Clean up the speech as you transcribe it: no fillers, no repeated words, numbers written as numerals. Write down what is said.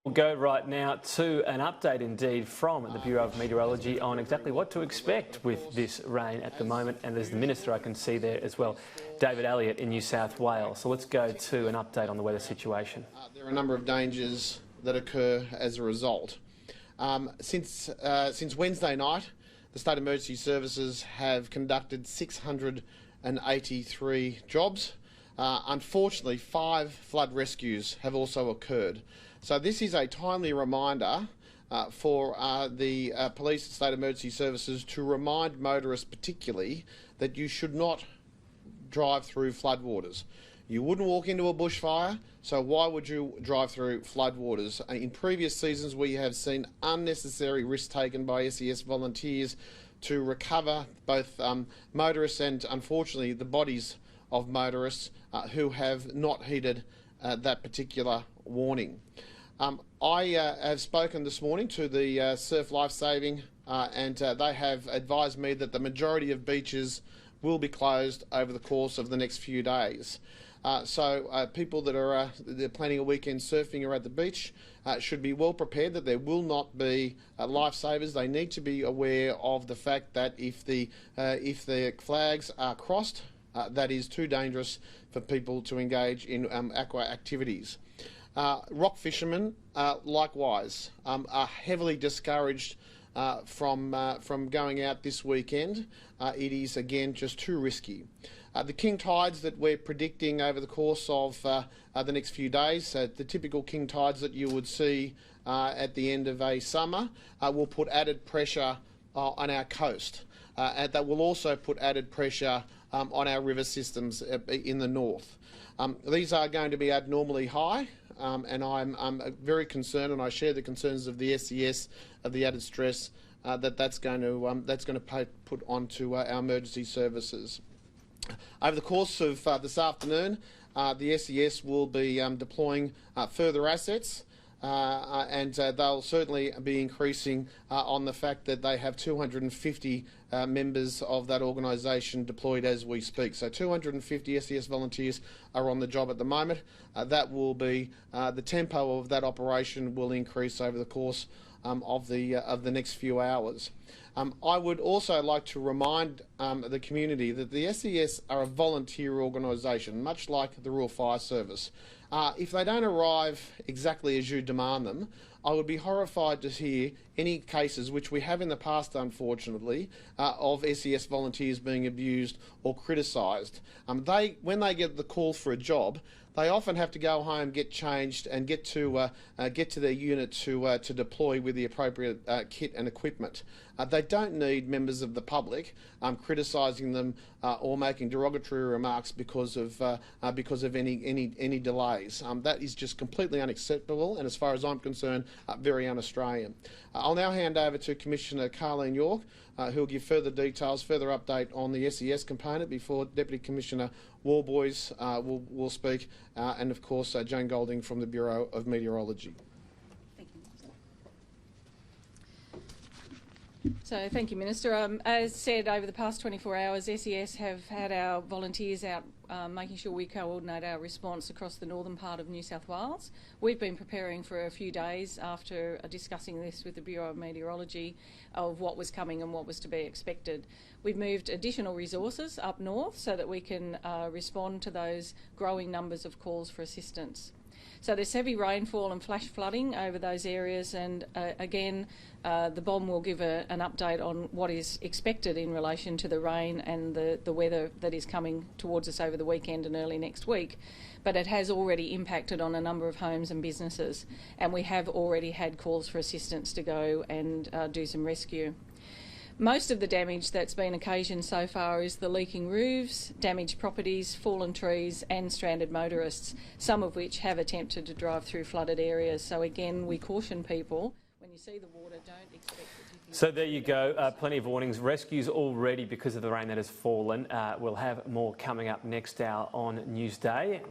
We'll go right now to an update indeed from the Bureau of Meteorology on exactly what to expect with this rain at the moment, and there's the Minister I can see there as well, David Elliott in New South Wales. So let's go to an update on the weather situation. There are a number of dangers that occur as a result. Since Wednesday night, the State Emergency Services have conducted 683 jobs. Unfortunately, 5 flood rescues have also occurred. So this is a timely reminder for the Police and State Emergency Services to remind motorists particularly that you should not drive through floodwaters. You wouldn't walk into a bushfire, so why would you drive through floodwaters? In previous seasons we have seen unnecessary risks taken by SES volunteers to recover both motorists and, unfortunately, the bodies of motorists who have not heeded that particular warning. I have spoken this morning to the Surf Lifesaving and they have advised me that the majority of beaches will be closed over the course of the next few days. So people that are planning a weekend surfing or at the beach should be well prepared that there will not be lifesavers. They need to be aware of the fact that if the flags are crossed, that is too dangerous for people to engage in aqua activities. Rock fishermen, likewise, are heavily discouraged from going out this weekend. It is again just too risky. The king tides that we're predicting over the course of the next few days, the typical king tides that you would see at the end of a summer, will put added pressure on our coast. And that will also put added pressure on our river systems in the north. These are going to be abnormally high, and I'm very concerned, and I share the concerns of the SES of the added stress that's going to put onto our emergency services. Over the course of this afternoon, the SES will be deploying further assets. And they'll certainly be increasing on the fact that they have 250 members of that organisation deployed as we speak. So 250 SES volunteers are on the job at the moment. That will be the tempo of that operation will increase over the course of the next few hours. I would also like to remind the community that the SES are a volunteer organisation, much like the Royal Fire Service. If they don't arrive exactly as you demand them, I would be horrified to hear any cases, which we have in the past unfortunately, of SES volunteers being abused or criticised. When they get the call for a job, they often have to go home, get changed and get to their unit to deploy with the appropriate kit and equipment. They don't need members of the public criticising them or making derogatory remarks because of any delays. That is just completely unacceptable, and as far as I'm concerned, very un-Australian. I'll now hand over to Commissioner Carleen York, who will give further details, further update on the SES component before Deputy Commissioner Warboys will speak, and of course Jane Golding from the Bureau of Meteorology. So thank you, Minister. As said, over the past 24 hours, SES have had our volunteers out making sure we coordinate our response across the northern part of New South Wales. We've been preparing for a few days after discussing this with the Bureau of Meteorology of what was coming and what was to be expected. We've moved additional resources up north so that we can respond to those growing numbers of calls for assistance. So there's heavy rainfall and flash flooding over those areas, and again the BOM will give an update on what is expected in relation to the rain and the weather that is coming towards us over the weekend and early next week. But it has already impacted on a number of homes and businesses, and we have already had calls for assistance to go and do some rescue. Most of the damage that's been occasioned so far is the leaking roofs, damaged properties, fallen trees and stranded motorists, some of which have attempted to drive through flooded areas. So again, we caution people, when you see the water, don't expect that you can... So there you go, plenty of warnings. Rescues already because of the rain that has fallen. We'll have more coming up next hour on Newsday.